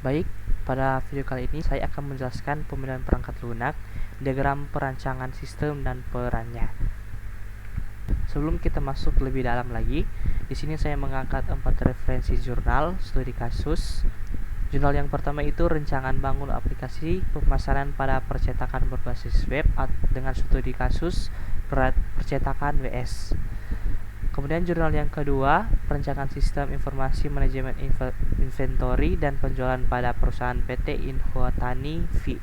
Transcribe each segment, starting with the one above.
Baik, pada video kali ini saya akan menjelaskan pemilihan perangkat lunak, diagram perancangan sistem dan perannya. Sebelum kita masuk lebih dalam lagi, di sini saya mengangkat 4 referensi jurnal studi kasus. Jurnal yang pertama itu Rancangan Bangun Aplikasi Pemasaran pada Percetakan Berbasis Web dengan studi kasus percetakan WS. Kemudian jurnal yang kedua, Perancangan Sistem Informasi Manajemen Inventory dan Penjualan pada Perusahaan PT Inhotani V.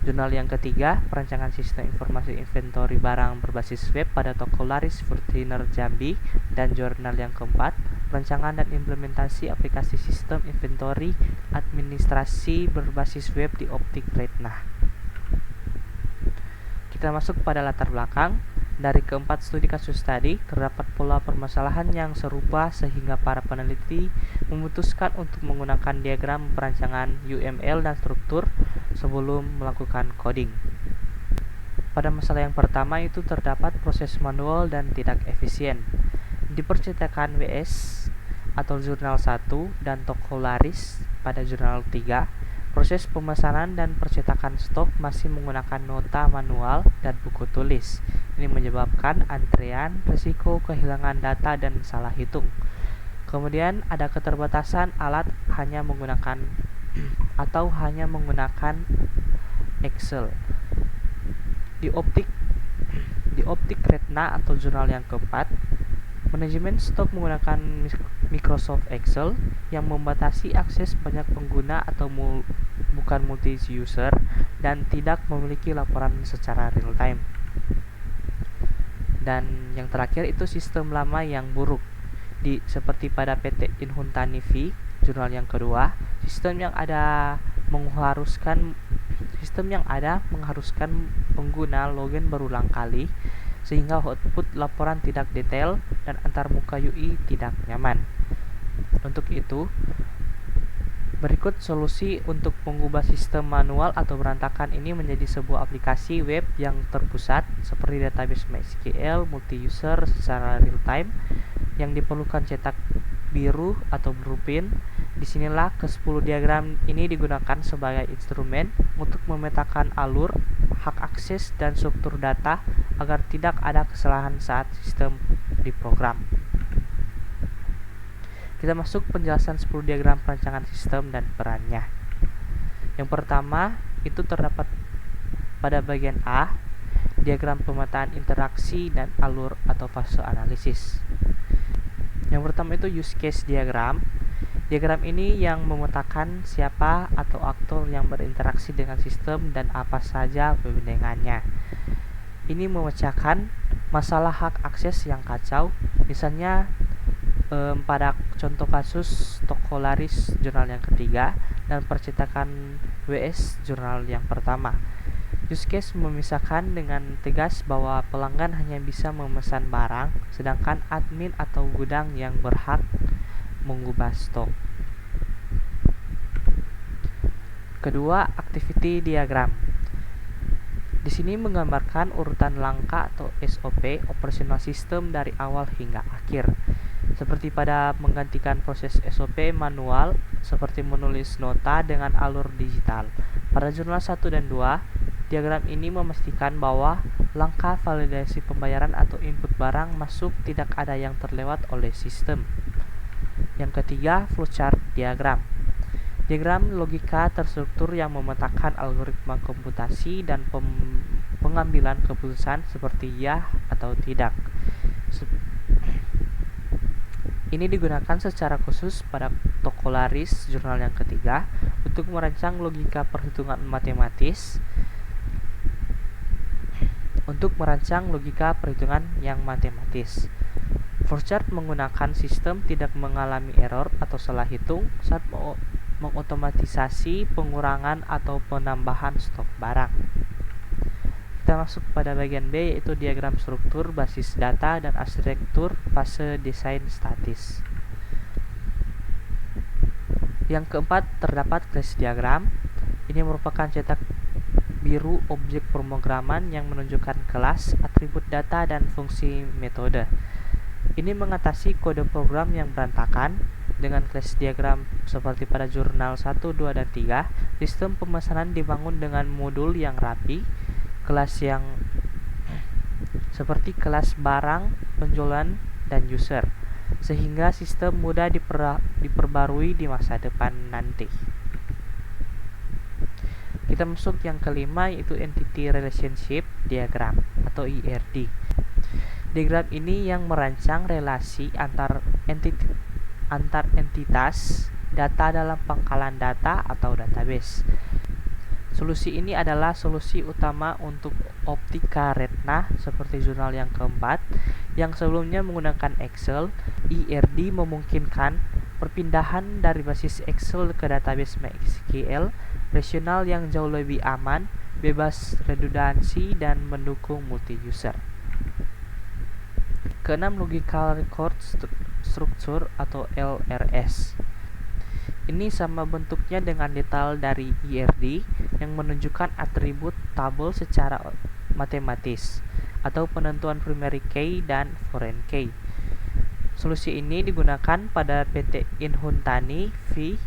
Jurnal yang ketiga, Perancangan Sistem Informasi Inventory Barang Berbasis Web pada Toko Laris Furtiner Jambi. Dan jurnal yang keempat, Perancangan dan Implementasi Aplikasi Sistem Inventory Administrasi Berbasis Web di Optik Retina. Kita masuk pada latar belakang. Dari keempat studi kasus tadi, terdapat pola permasalahan yang serupa sehingga para peneliti memutuskan untuk menggunakan diagram perancangan UML dan struktur sebelum melakukan coding. Pada masalah yang pertama itu terdapat proses manual dan tidak efisien. Di percetakan WS atau jurnal 1 dan toko laris pada jurnal 3, proses pemesanan dan percetakan stok masih menggunakan nota manual dan buku tulis. Ini menyebabkan antrean, risiko kehilangan data dan salah hitung. Kemudian ada keterbatasan alat hanya menggunakan Excel. Di optik retina atau jurnal yang keempat, manajemen stok menggunakan Microsoft Excel yang membatasi akses banyak pengguna atau bukan multi-user dan tidak memiliki laporan secara real time. Dan yang terakhir itu sistem lama yang buruk. Seperti pada PT Inhotani V, jurnal yang kedua, sistem yang ada mengharuskan pengguna login berulang kali sehingga output laporan tidak detail dan antarmuka UI tidak nyaman. Untuk itu, berikut solusi untuk mengubah sistem manual atau berantakan ini menjadi sebuah aplikasi web yang terpusat seperti database MySQL multi-user secara real time yang diperlukan cetak biru atau blueprint. Disinilah ke-10 diagram ini digunakan sebagai instrumen untuk memetakan alur, hak akses, dan struktur data agar tidak ada kesalahan saat sistem diprogram. Kita masuk penjelasan 10 diagram perancangan sistem dan perannya. Yang pertama itu terdapat pada bagian A, diagram pemetaan interaksi dan alur atau fase analisis. Yang pertama itu use case diagram. Diagram ini yang memetakan siapa atau aktor yang berinteraksi dengan sistem dan apa saja perbandingannya. Ini memecahkan masalah hak akses yang kacau, misalnya pada contoh kasus toko laris jurnal yang ketiga dan percetakan WS jurnal yang pertama. Use case memisahkan dengan tegas bahwa pelanggan hanya bisa memesan barang, sedangkan admin atau gudang yang berhak mengubah stok. Kedua, activity diagram. Di sini menggambarkan urutan langkah atau SOP operasional sistem dari awal hingga akhir. Seperti pada menggantikan proses SOP manual seperti menulis nota dengan alur digital. Pada jurnal 1 dan 2, diagram ini memastikan bahwa langkah validasi pembayaran atau input barang masuk tidak ada yang terlewat oleh sistem. Yang ketiga, flowchart diagram. Diagram logika terstruktur yang memetakan algoritma komputasi dan pengambilan keputusan seperti ya atau tidak. Ini digunakan secara khusus pada toko laris jurnal yang ketiga untuk merancang logika perhitungan matematis yang matematis. Flowchart menggunakan sistem tidak mengalami error atau salah hitung saat mengotomatisasi pengurangan atau penambahan stok barang. Kita masuk pada bagian B, yaitu diagram struktur basis data dan arsitektur fase desain statis. Yang keempat terdapat class diagram. Ini merupakan cetak biru objek pemrograman yang menunjukkan kelas, atribut data, dan fungsi metode. Ini mengatasi kode program yang berantakan Dengan kelas diagram seperti pada jurnal 1, 2, dan 3, sistem pemesanan dibangun dengan modul yang rapi, kelas yang seperti kelas barang, penjualan, dan user, sehingga sistem mudah diperbarui di masa depan nanti. Kita masuk yang kelima, yaitu Entity Relationship Diagram atau ERD. Diagram ini yang merancang relasi antar entitas data dalam pangkalan data atau database. Solusi ini adalah solusi utama untuk optika retina seperti jurnal yang keempat, yang sebelumnya menggunakan Excel. ERD memungkinkan perpindahan dari basis Excel ke database MySQL rasional yang jauh lebih aman, bebas redundansi, dan mendukung multi-user. Keenam, Logical Record Structure atau LRS. Ini sama bentuknya dengan detail dari ERD yang menunjukkan atribut tabel secara matematis atau penentuan primary key dan foreign key. Solusi ini digunakan pada PT Inhuntani V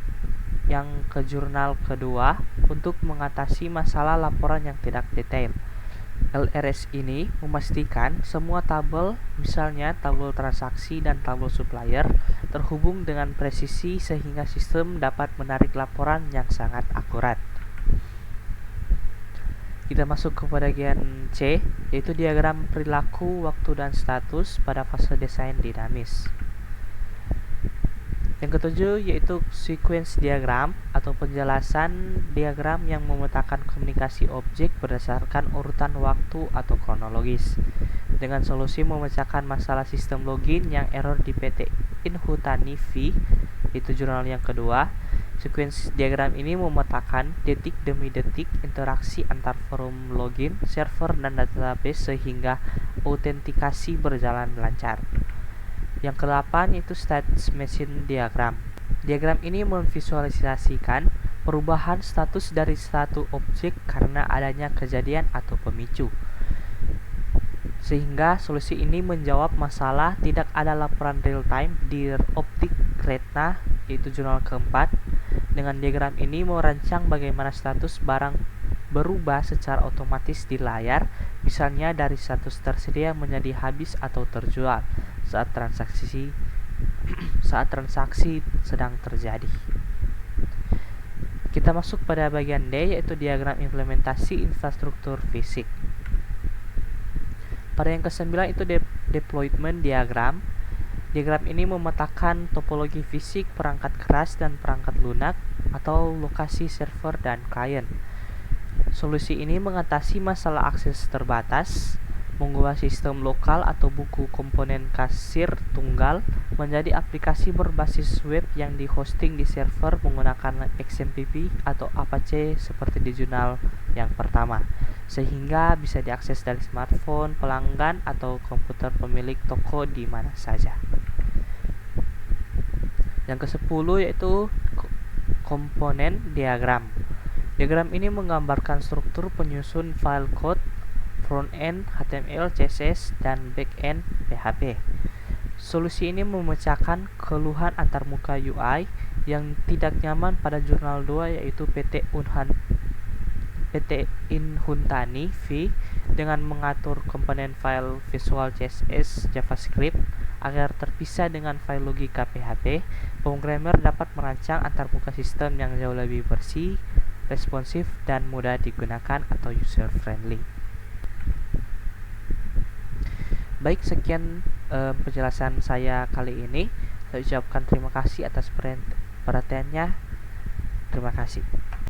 yang ke jurnal kedua untuk mengatasi masalah laporan yang tidak detail. LRS ini memastikan semua tabel, misalnya tabel transaksi dan tabel supplier, terhubung dengan presisi sehingga sistem dapat menarik laporan yang sangat akurat. Kita masuk ke bagian C, yaitu diagram perilaku, waktu, dan status pada fase desain dinamis. Yang ketujuh yaitu sequence diagram atau penjelasan diagram yang memetakan komunikasi objek berdasarkan urutan waktu atau kronologis. Dengan solusi memecahkan masalah sistem login yang error di PT Inhuntani V, itu jurnal yang kedua. Sequence diagram ini memetakan detik demi detik interaksi antar forum login, server, dan database sehingga autentikasi berjalan lancar. Yang ke-8 yaitu State Machine Diagram. Diagram ini memvisualisasikan perubahan status dari satu objek karena adanya kejadian atau pemicu. Sehingga solusi ini menjawab masalah tidak ada laporan real time di optik retina, yaitu jurnal keempat. Dengan diagram ini merancang bagaimana status barang berubah secara otomatis di layar, misalnya dari status tersedia menjadi habis atau terjual saat transaksi sedang terjadi. Kita masuk pada bagian D, yaitu diagram implementasi infrastruktur fisik. Pada yang ke-9 itu deployment diagram. Diagram ini memetakan topologi fisik perangkat keras dan perangkat lunak atau lokasi server dan klien. Solusi ini mengatasi masalah akses terbatas, mengubah sistem lokal atau buku komponen kasir tunggal menjadi aplikasi berbasis web yang dihosting di server menggunakan XMPP atau Apache seperti di jurnal yang pertama, sehingga bisa diakses dari smartphone pelanggan atau komputer pemilik toko di mana saja. Yang ke-10 yaitu komponen diagram. Diagram ini menggambarkan struktur penyusun file code front-end HTML, CSS, dan back-end PHP. Solusi ini memecahkan keluhan antarmuka UI yang tidak nyaman pada jurnal 2 yaitu PT Inhuntani V dengan mengatur komponen file Visual CSS JavaScript agar terpisah dengan file logika PHP. Programmer dapat merancang antarmuka sistem yang jauh lebih bersih, responsif, dan mudah digunakan atau user friendly. Baik, sekian penjelasan saya kali ini. Saya ucapkan terima kasih atas perhatiannya. Terima kasih.